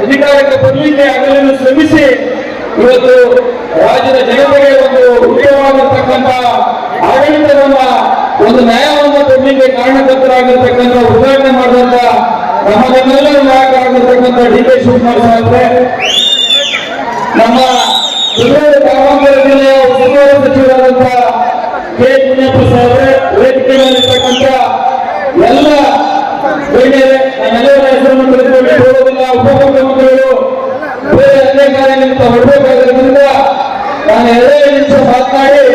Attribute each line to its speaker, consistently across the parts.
Speaker 1: ಅಧಿಕಾರಕ್ಕೆ ಬರಲಿಕ್ಕೆ ಹಗಲಿರುಳು ಶ್ರಮಿಸಿ ಇವತ್ತು ರಾಜ್ಯದ ಜನತೆಗೆ ಒಂದು ಉತ್ತಮವಾಗಿರ್ತಕ್ಕಂಥ ಆಡಳಿತವನ್ನ ಒಂದು ನ್ಯಾಯವನ್ನು ಕೊಡಲಿಕ್ಕೆ ಕಾರಣಕರ್ತರಾಗಿರ್ತಕ್ಕಂಥ ಉದ್ಘಾಟನೆ ಮಾಡಿದಂತ ನಮ್ಮೆಲ್ಲರ ನಾಯಕರಾಗಿರ್ತಕ್ಕಂಥ ಡಿ.ಕೆ. ಶಿವಕುಮಾರ್ ಸಾಹೇಬ್ರೆ, ನಮ್ಮ ಬೆಂಗಳೂರು ಗ್ರಾಮಾಂತರ ಜಿಲ್ಲೆಯ ಉಸ್ತುವಾರಿ ಸಚಿವರಾದಂತಹ ಕೆ. ಮುನಿಯಪ್ಪ ಸಾಹೇಬ್ರೆ, ವೇದಿಕೆ ಮೇಲಿರ್ತಕ್ಕಂಥ ಎಲ್ಲ ಗಣ್ಯರೇ, ನಾನೆಲ್ಲರ ಹೆಸರನ್ನು ತಿಳಿದುಕೊಂಡು ಹೋಗೋದಿಲ್ಲ. ಉಪಮುಖ್ಯಮಂತ್ರಿಗಳು ಬೇರೆ ಅನೇಕ ಕಾರ್ಯನಿಮಿತ್ತ ಹೊರಬೇಕಾದ್ರಿಂದ ನಾನು 2 ನಿಮಿಷ ಮಾತನಾಡಿ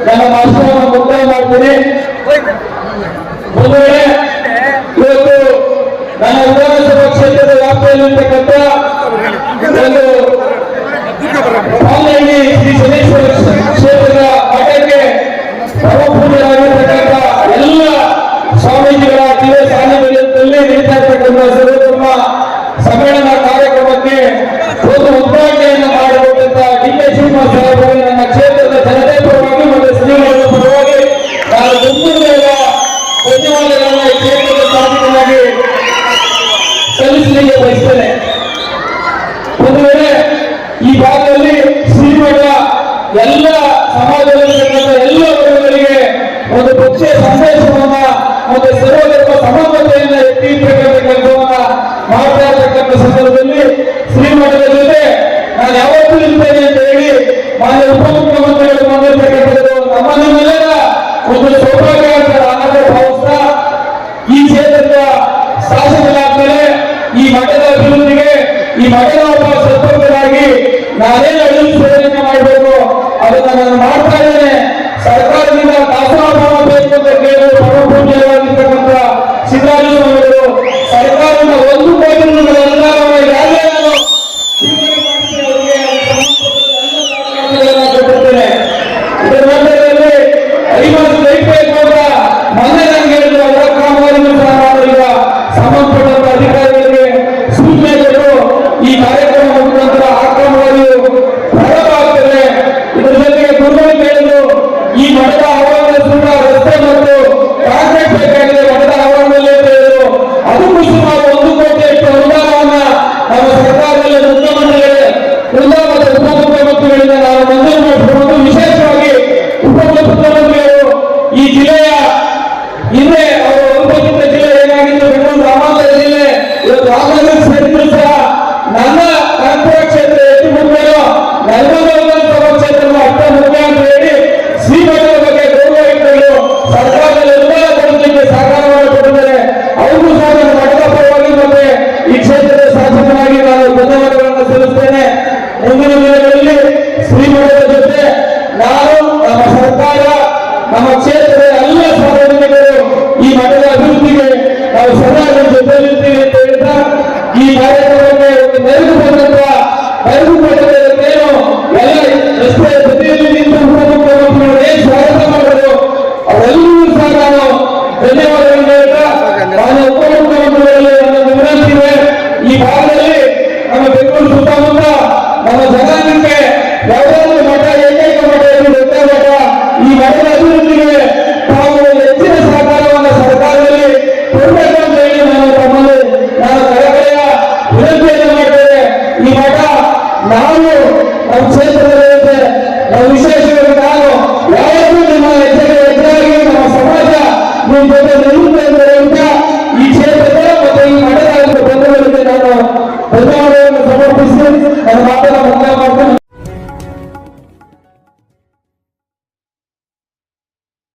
Speaker 1: ನನ್ನ ಭಾಷಣವನ್ನು ಮುಕ್ತಾಯ ಮಾಡ್ತೀನಿ. ಒಂದು ವೇಳೆ ಇವತ್ತು ನನ್ನ ವಿಧಾನಸಭಾ ಕ್ಷೇತ್ರದ ವ್ಯಾಪ್ತಿಯಲ್ಲಿರ್ತಕ್ಕಂಥ ಒಂದು ಪಾಲಹಳ್ಳಿ ಶ್ರೀ ಶನೇಶ್ವರ ಕ್ಷೇತ್ರದ ಮಠಕ್ಕೆ ಪರಮಪೂಜ್ಯರಾಗಿರ್ತಕ್ಕಂಥ ಎಲ್ಲ ಸ್ವಾಮೀಜಿಗಳ ದಿವ್ಯ ಸಾನ್ನಿಧ್ಯದಲ್ಲಿ ನಡೀತಾ ಇರ್ತಕ್ಕಂಥ ಸರ್ವಧರ್ಮ ಸಮ್ಮೇಳನ ಕಾರ್ಯಕ್ರಮಕ್ಕೆ ಒಂದು ಉದ್ಘಾಟನೆಯನ್ನು ಮಾಡಬೇಕಂತ ಡಿ.ಕೆ. ಶಿವಕುಮಾರ್ ಸಾಹೇಬರಿಗೆ ನನ್ನ ಕ್ಷೇತ್ರದ ಜನತೆ ಪರವಾಗಿ ಮತ್ತು ಶ್ರೀಗಳ ಪರವಾಗಿ ನಾನು ಮುಂದಿನ ಧನ್ಯವಾದಗಳನ್ನ ಈ ಕ್ಷೇತ್ರದ ಶಾಸಕರಾಗಿ ಸಲ್ಲಿಸಲಿಕ್ಕೆ ಬಯಸ್ತೇನೆ. ಒಂದು ವೇಳೆ ಈ ಭಾಗದಲ್ಲಿ ಶ್ರೀಮಠ ಎಲ್ಲ ಸಮಾಜದಲ್ಲಿರ್ತಕ್ಕಂಥ ಎಲ್ಲ ವರ್ಗಗಳಿಗೆ ಒಂದು ಪಕ್ಷೀಯ ಸಂದೇಶವನ್ನ ಮತ್ತು ಸರ್ವಧರ್ಮ ಸಮನ್ವತೆಯನ್ನ ಎತ್ತಿರ್ತಕ್ಕಂಥ ಕೆಲಸವನ್ನ ಮಾಡ್ತಾ ಇರ್ತಕ್ಕಂಥ ಸಂದರ್ಭದಲ್ಲಿ ಶ್ರೀಮಠದ ಜೊತೆ ನಾನು ಯಾವತ್ತೂ ಇರ್ತೇನೆ ಅಂತ ಹೇಳಿ ಮಾನ್ಯ ಉಪಮುಖ್ಯಮಂತ್ರಿಗಳು ಬಂದಿರ್ತಕ್ಕಂಥದ್ದು ನಮ್ಮೆಲ್ಲರ ಒಂದು ಸೌಭಾಗ್ಯ ಅಂತ ನಾನು ಭಾವಿಸ್ತಾ ಈ ಕ್ಷೇತ್ರದ ಶಾಸಕರಾದ್ಮೇಲೆ ಈ ಮಠದ ಅಭಿವೃದ್ಧಿಗೆ ಈ ಮಠದ ಒಬ್ಬ ಸದಸ್ಯರಾಗಿ ನಾನೇನು ಅಳಿಲು ಸೇವೆಯನ್ನು ಮಾಡಬೇಕು ಅದನ್ನ ನಾನು ಮಾಡ್ತಾ ಇದ್ದೇನೆ. ಸರ್ಕಾರದಿಂದ ದಾಸೋಹ ಬೇಕು ಅಂತ ಕೇಳಿ ಪರಮಪೂಜ್ಯರಾಗಿರ್ತಕ್ಕಂಥ ಸಿದ್ದರಾಮಯ್ಯನವರು ಸರ್ಕಾರದಿಂದ 1 ಕೋಟಿ ಕೊಟ್ಟಿರ್ತೇನೆ. ಇದರ ನಂತರದಲ್ಲಿ ಐಮಾಸ್ ಲೈಫ್ ಮೊನ್ನೆ ನನಗೆ ಹೇಳಿದ್ರು ಅವರ ಕಾಮಗಾರಿಗಳು ಸಹ ಮಾಡಲಿಲ್ಲ. ಸಂಬಂಧಪಟ್ಟಂತ ಅಧಿಕಾರಿಗಳಿಗೆ ಸೂಚನೆ ಕೊಟ್ಟು ಈ ಕಾರ್ಯಕ್ರಮ ಮುಗಿದ ನಂತರ ಆ ಕಾಮಗಾರಿಯು ಪ್ರಾರಂಭ ಆಗ್ತದೆ. ಇದರ ಜೊತೆಗೆ ಗುರುಗಳು ಕೇಳಿದ್ರು ಈ ಮಠದ ಆವರಣದ ಸುತ್ತ ರಸ್ತೆ ಮತ್ತು ಕಾಂಕ್ರೀಟ್ ಬೇಕಾಗಿದೆ ಮಠದ ಆವರಣದಲ್ಲಿ ಅಂತ ಹೇಳಿದ್ರು. ಅದಕ್ಕೂ ಸುಮಾರು 1 ಕೋಟಿಯಷ್ಟು ಅನುದಾನವನ್ನ ನಮ್ಮ ಸರ್ಕಾರದಲ್ಲಿ ಮತ್ತು ಉಪಮುಖ್ಯಮಂತ್ರಿಗಳಿಂದ ನಾವು ಮಂಜೂರು ಮಾಡಿಕೊಂಡು ವಿಶೇಷವಾಗಿ ಉಪಮುಖ್ಯಮಂತ್ರಿಗಳು ಈ ಜಿಲ್ಲೆಯ ಹಿಂದೆ ಅವರು ಅನುಭವಿಸಿದ ಜಿಲ್ಲೆ ಏನಾಗಿತ್ತು ಬೆಂಗಳೂರು ಗ್ರಾಮಾಂತರ ಜಿಲ್ಲೆ ಇವತ್ತು ರಾಮನಗರ ಸೇರಿದ್ರು ಸಹ ನನ್ನ ಕಾನ್ಪುರ ಕ್ಷೇತ್ರ ಎಷ್ಟು ಮುಖ್ಯವೋ ನಲ್ಮೂರು ವಿಧಾನಸಭಾ ಕ್ಷೇತ್ರ ಅಷ್ಟ ಮುಖ್ಯ ಅಂತ ಹೇಳಿ ಶ್ರೀಮಠದ ಬಗ್ಗೆ ಗೌರವ ಇಟ್ಟರು ಸರ್ಕಾರದಲ್ಲಿ ಅನುದಾನ ಕೊಡಲಿಕ್ಕೆ ಸಹಕಾರವನ್ನು ಕೊಟ್ಟಿದ್ದಾರೆ. ಅವ್ರಿಗೂ ಸಹ ನನ್ನ ಮಠದ ಪರವಾಗಿ ಮತ್ತೆ ಈ ಕ್ಷೇತ್ರದ ಶಾಸಕನಾಗಿ ನಾನು ಧನ್ಯವಾದಗಳನ್ನು ಸಲ್ಲಿಸ್ತೇನೆ. ಮುಂದಿನ ದಿನಗಳಲ್ಲಿ ಶ್ರೀಮಠದ ಜೊತೆ ನಾನು ನಮ್ಮ ಸರ್ಕಾರ ನಮ್ಮ ಕ್ಷೇತ್ರದ ಎಲ್ಲ ಸಾರ್ವಜನಿಕರು ಈ ಮಠದ ಅಭಿವೃದ್ಧಿಗೆ ನಾವು ಸದಾ ಜೊತೆಯಲ್ಲಿರ್ತೀವಿ ಅಂತ ಹೇಳ್ತಾ ಈ ಕಾರ್ಯಕ್ರಮಕ್ಕೆ ಒಂದು ಮೆರುಗು ಏನು ಎಲ್ಲ ರಸ್ತೆಯ ಜೊತೆಯಲ್ಲಿ ನಿಂತು ಉಪಮುಖ್ಯಮಂತ್ರಿಗಳು ಏನು ಸ್ವಾಗತ ಮಾಡಿದ್ರು ಅವರೆಲ್ಲರೂ ಸಹ ನಾನು ಧನ್ಯವಾದಗಳನ್ನು ಹೇಳ್ತಾ ನಾನು ಉಪಮುಖ್ಯಮಂತ್ರಿಗಳಲ್ಲಿ ನನ್ನ ವಿನಂತಿ ಇದೆ. ಈ ಭಾಗದಲ್ಲಿ ನಮ್ಮ ಬೆಂಗಳೂರು ಸುತ್ತಮುತ್ತ ನಮ್ಮ ಜನಾಂಗಕ್ಕೆ ಯಾವುದಾದ್ರೂ ಮಠ ಏಕೈಕ ಮಠ ಎಂದು ದೊಡ್ಡ ಮಠ ಈ ಮಠದ ಅಭಿವೃದ್ಧಿಗೆ ತಾವು ಹೆಚ್ಚಿನ ಸಹಕಾರವನ್ನು ಸರ್ಕಾರದಲ್ಲಿ ಕೊಡಬೇಕು ಅಂತ ಹೇಳಿ ನಾನು ಕಳಕಳಿಯ ವಿನಂತಿಯನ್ನು ಮಾಡ್ತೇನೆ. ಈ ಮಠ ನಾವು ನಮ್ಮ ಕ್ಷೇತ್ರದಲ್ಲಿರುತ್ತೆ ನಾವು ವಿಶೇಷವಾಗಿ ನಾನು ಯಾವತ್ತೂ ನಿಮ್ಮ ಹೆಜ್ಜೆಗೆ ಎದುರಾಗಿ ನಮ್ಮ ಸಮಾಜ ನಿಮ್ಮ ಜೊತೆ ನಿಲ್ಲುತ್ತೆ ಅಂತ ಹೇಳ್ತಾ ಈ ಕ್ಷೇತ್ರದ ಮತ್ತು ಈ ಮಠದ ಬಂಧುಗಳಿಗೆ ನಾನು ಧನ್ಯವಾದಗಳನ್ನು ಸಮರ್ಪಿಸಿ ನನ್ನ ಮಾತನ್ನು